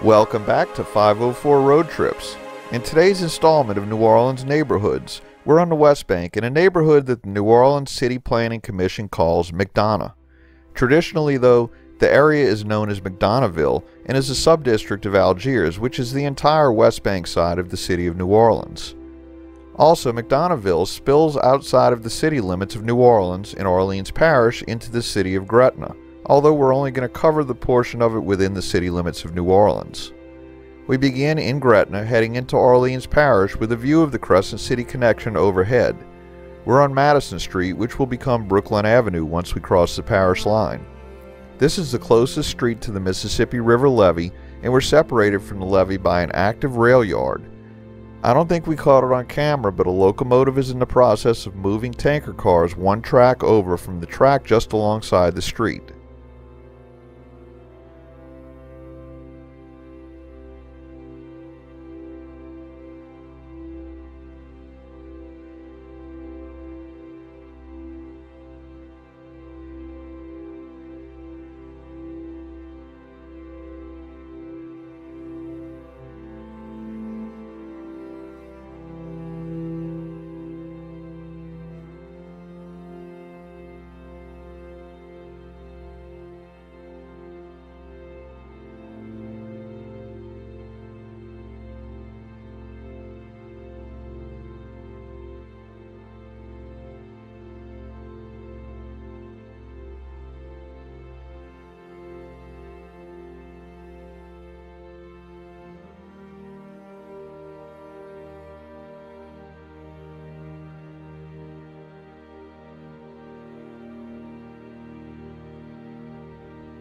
Welcome back to 504 Road Trips. In today's installment of New Orleans Neighborhoods, we're on the Westbank in a neighborhood that the New Orleans City Planning Commission calls McDonough. Traditionally, though, the area is known as McDonoghville and is a subdistrict of Algiers, which is the entire Westbank side of the city of New Orleans. Also, McDonoghville spills outside of the city limits of New Orleans in Orleans Parish into the city of Gretna, although we're only going to cover the portion of it within the city limits of New Orleans. We begin in Gretna, heading into Orleans Parish with a view of the Crescent City connection overhead. We're on Madison Street, which will become Brooklyn Avenue once we cross the parish line. This is the closest street to the Mississippi River levee, and we're separated from the levee by an active rail yard. I don't think we caught it on camera, but a locomotive is in the process of moving tanker cars one track over from the track just alongside the street.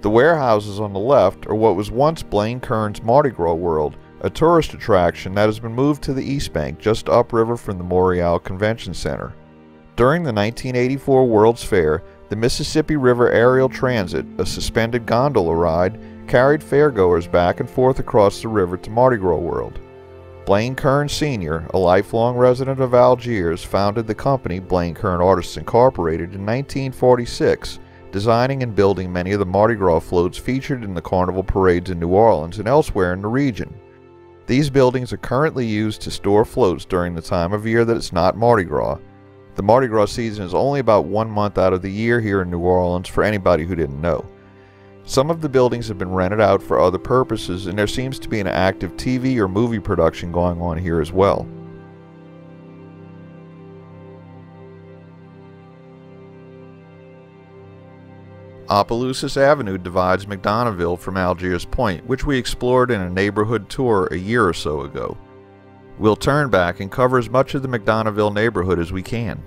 The warehouses on the left are what was once Blaine Kern's Mardi Gras World, a tourist attraction that has been moved to the Eastbank just upriver from the Montreal Convention Center. During the 1984 World's Fair, the Mississippi River Aerial Transit, a suspended gondola ride, carried fairgoers back and forth across the river to Mardi Gras World. Blaine Kern Sr., a lifelong resident of Algiers, founded the company Blaine Kern Artists Incorporated in 1946, designing and building many of the Mardi Gras floats featured in the carnival parades in New Orleans and elsewhere in the region. These buildings are currently used to store floats during the time of year that it's not Mardi Gras. The Mardi Gras season is only about 1 month out of the year here in New Orleans for anybody who didn't know. Some of the buildings have been rented out for other purposes, and there seems to be an active TV or movie production going on here as well. Opelousas Avenue divides McDonoghville from Algiers Point, which we explored in a neighborhood tour a year or so ago. We'll turn back and cover as much of the McDonoghville neighborhood as we can.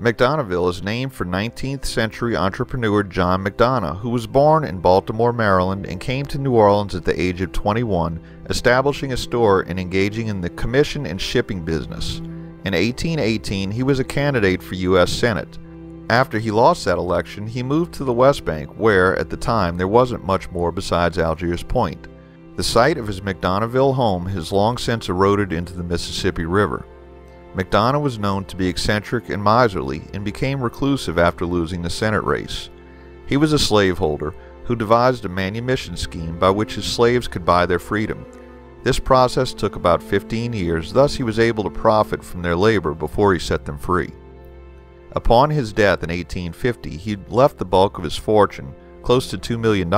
McDonoghville is named for 19th century entrepreneur John McDonogh, who was born in Baltimore, Maryland, and came to New Orleans at the age of 21, establishing a store and engaging in the commission and shipping business. In 1818, he was a candidate for U.S. Senate. After he lost that election, he moved to the Westbank, where, at the time, there wasn't much more besides Algiers Point. The site of his McDonoghville home has long since eroded into the Mississippi River. McDonogh was known to be eccentric and miserly and became reclusive after losing the Senate race. He was a slaveholder who devised a manumission scheme by which his slaves could buy their freedom. This process took about 15 years, thus he was able to profit from their labor before he set them free. Upon his death in 1850, he left the bulk of his fortune, close to $2 million,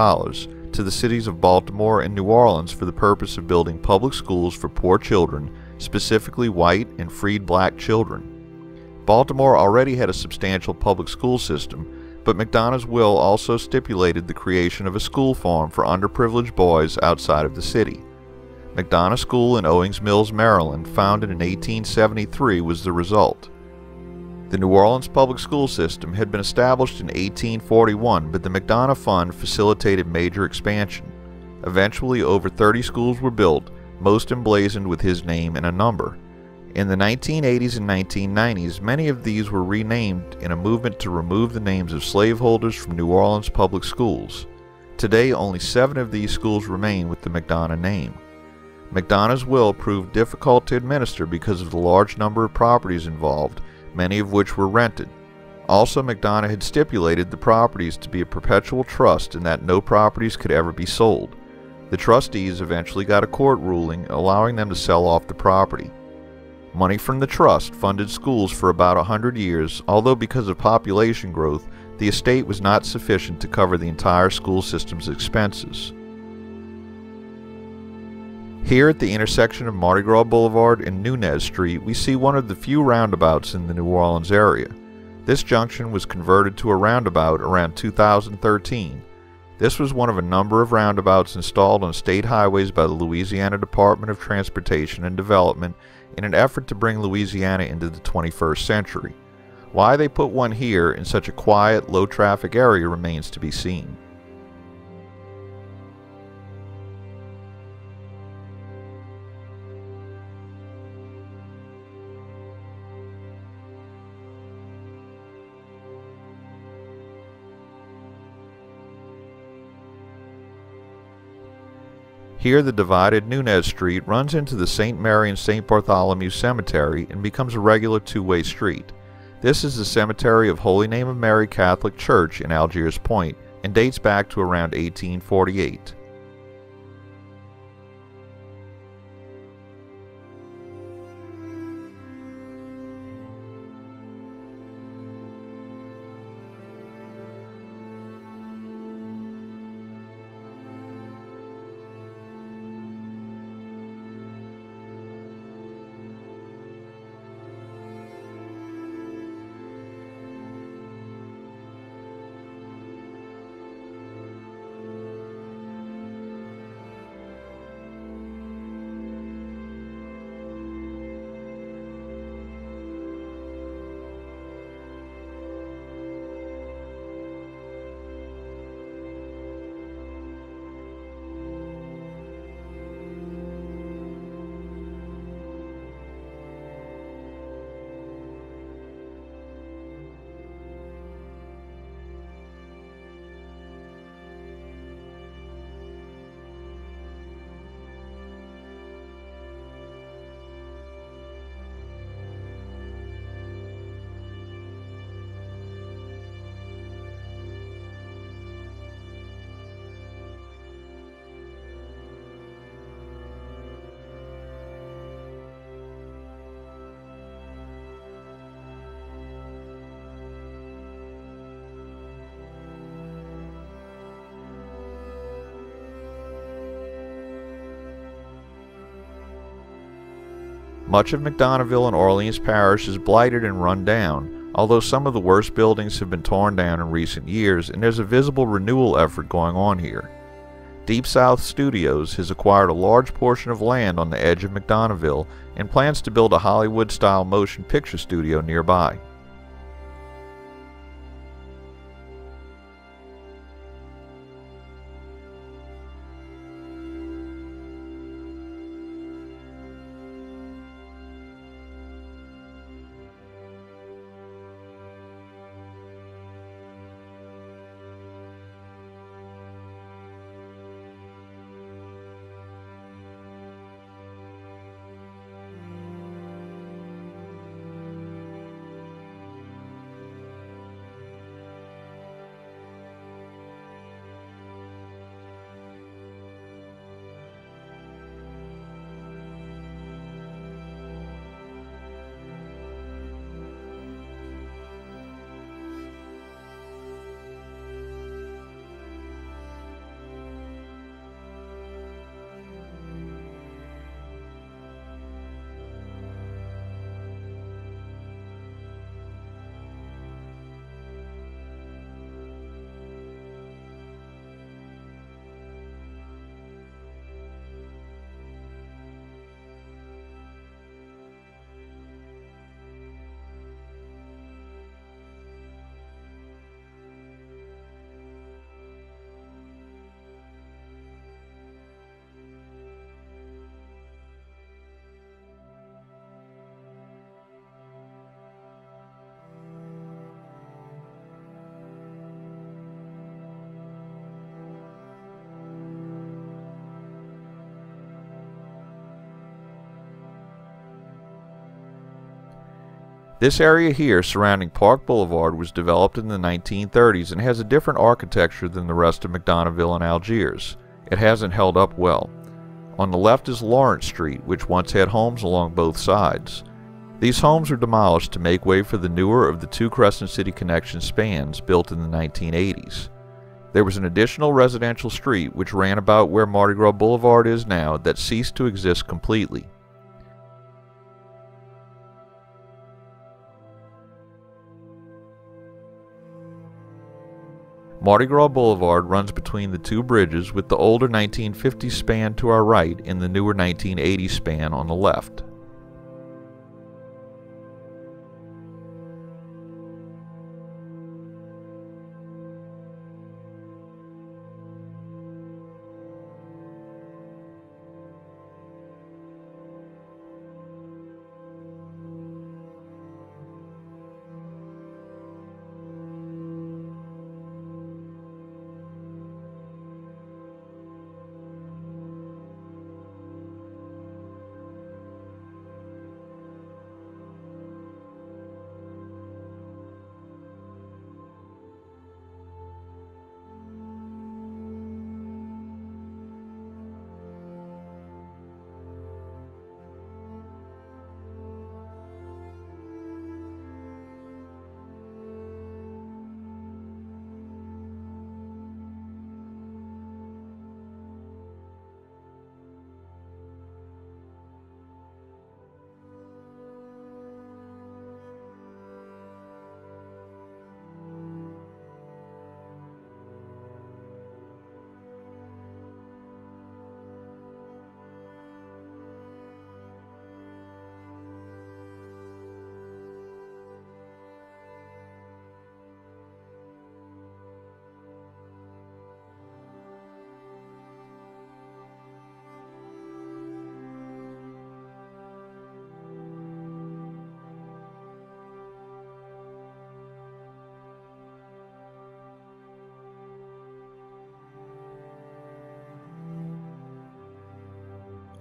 to the cities of Baltimore and New Orleans for the purpose of building public schools for poor children, specifically white and freed black children. Baltimore already had a substantial public school system, but McDonogh's will also stipulated the creation of a school farm for underprivileged boys outside of the city. McDonough School in Owings Mills, Maryland, founded in 1873, was the result. The New Orleans public school system had been established in 1841, but the McDonough Fund facilitated major expansion. Eventually, over 30 schools were built, most emblazoned with his name and a number. In the 1980s and 1990s, many of these were renamed in a movement to remove the names of slaveholders from New Orleans public schools. Today, only 7 of these schools remain with the McDonough name. McDonogh's will proved difficult to administer because of the large number of properties involved, many of which were rented. Also, McDonogh had stipulated the properties to be a perpetual trust and that no properties could ever be sold. The trustees eventually got a court ruling allowing them to sell off the property. Money from the trust funded schools for about 100 years, although because of population growth, the estate was not sufficient to cover the entire school system's expenses. Here at the intersection of Mardi Gras Boulevard and Nunez Street, we see one of the few roundabouts in the New Orleans area. This junction was converted to a roundabout around 2013. This was one of a number of roundabouts installed on state highways by the Louisiana Department of Transportation and Development in an effort to bring Louisiana into the 21st century. Why they put one here in such a quiet, low-traffic area remains to be seen. Here the divided Nunez Street runs into the St. Mary and St. Bartholomew Cemetery and becomes a regular two-way street. This is the Cemetery of Holy Name of Mary Catholic Church in Algiers Point and dates back to around 1848. Much of McDonoghville and Orleans Parish is blighted and run down, although some of the worst buildings have been torn down in recent years and there's a visible renewal effort going on here. Deep South Studios has acquired a large portion of land on the edge of McDonoghville and plans to build a Hollywood-style motion picture studio nearby. This area here surrounding Park Boulevard was developed in the 1930s and has a different architecture than the rest of McDonoghville and Algiers. It hasn't held up well. On the left is Lawrence Street, which once had homes along both sides. These homes were demolished to make way for the newer of the two Crescent City Connection spans built in the 1980s. There was an additional residential street which ran about where Mardi Gras Boulevard is now that ceased to exist completely. Mardi Gras Boulevard runs between the two bridges, with the older 1950s span to our right and the newer 1980s span on the left.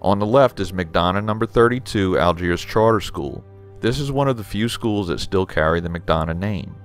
On the left is McDonough No. 32 Algiers Charter School. This is one of the few schools that still carry the McDonough name.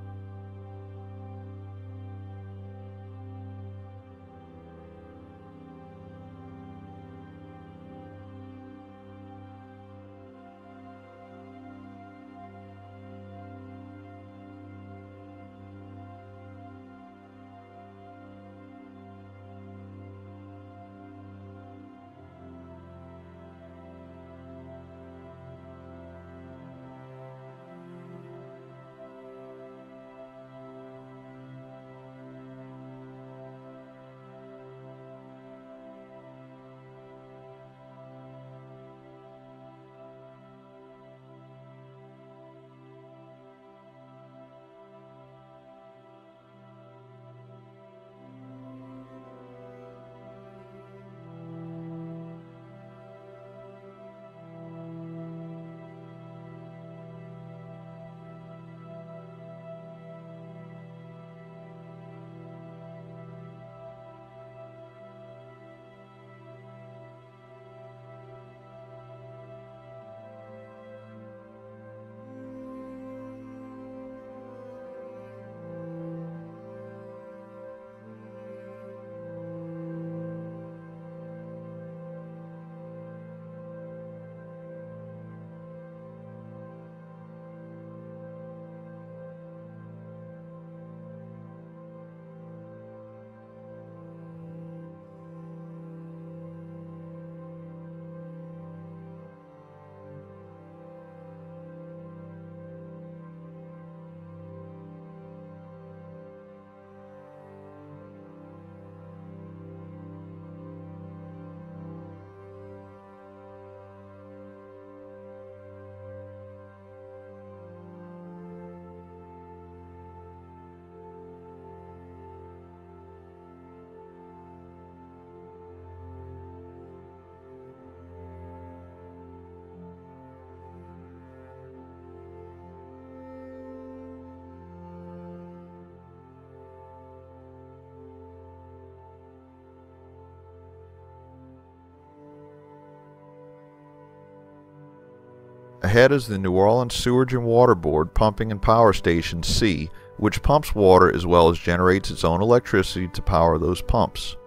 Ahead is the New Orleans Sewerage and Water Board Pumping and Power Station C, which pumps water as well as generates its own electricity to power those pumps.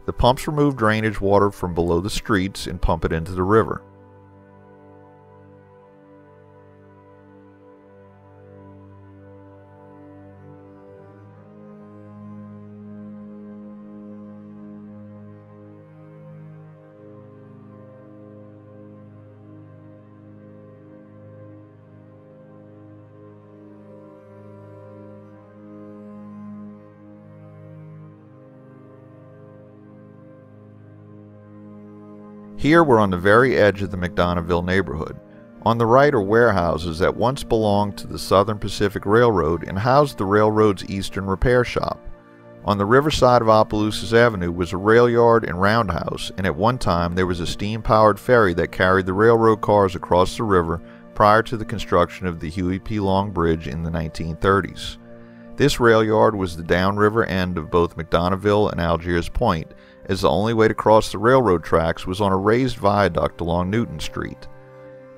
The pumps remove drainage water from below the streets and pump it into the river. Here we're on the very edge of the McDonoghville neighborhood. On the right are warehouses that once belonged to the Southern Pacific Railroad and housed the railroad's eastern repair shop. On the riverside of Opelousas Avenue was a rail yard and roundhouse, and at one time there was a steam-powered ferry that carried the railroad cars across the river prior to the construction of the Huey P. Long Bridge in the 1930s. This rail yard was the downriver end of both McDonoghville and Algiers Point, as the only way to cross the railroad tracks was on a raised viaduct along Newton Street.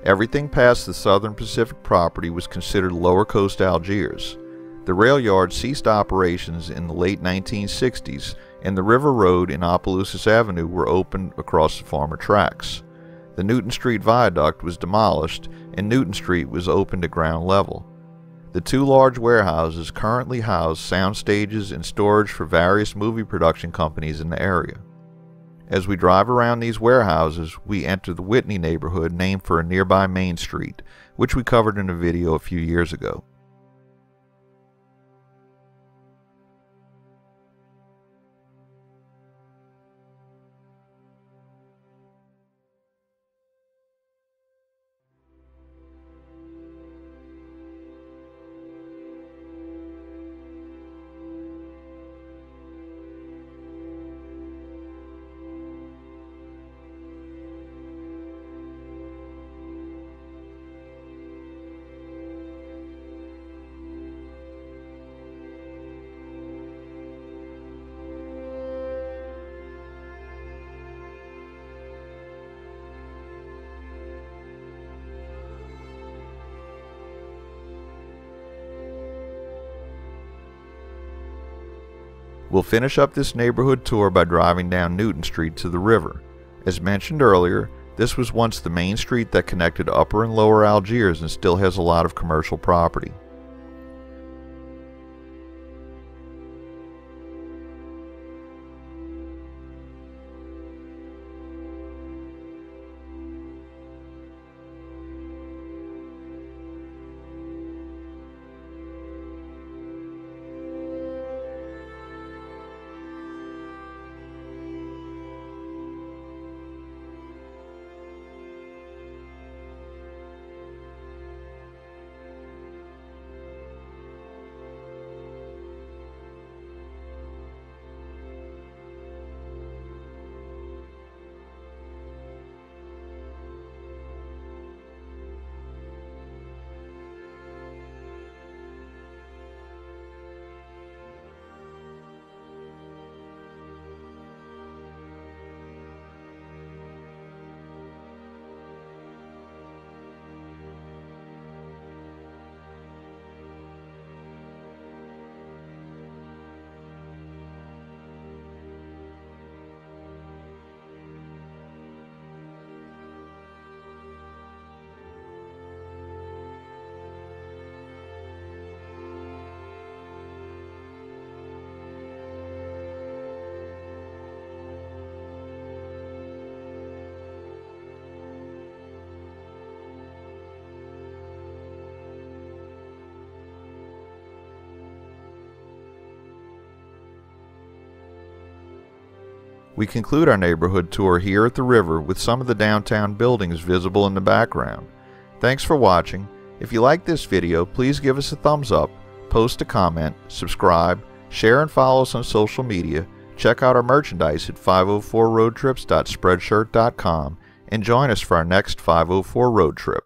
Everything past the Southern Pacific property was considered Lower Coast Algiers. The rail yard ceased operations in the late 1960s, and the River Road and Opelousas Avenue were opened across the former tracks. The Newton Street Viaduct was demolished, and Newton Street was opened to ground level. The two large warehouses currently house sound stages and storage for various movie production companies in the area. As we drive around these warehouses, we enter the Whitney neighborhood named for a nearby Main Street, which we covered in a video a few years ago. We'll finish up this neighborhood tour by driving down Newton Street to the river. As mentioned earlier, this was once the main street that connected Upper and Lower Algiers and still has a lot of commercial property. We conclude our neighborhood tour here at the river with some of the downtown buildings visible in the background. Thanks for watching. If you like this video, please give us a thumbs up, post a comment, subscribe, share and follow us on social media, check out our merchandise at 504roadtrips.spreadshirt.com, and join us for our next 504 road trip.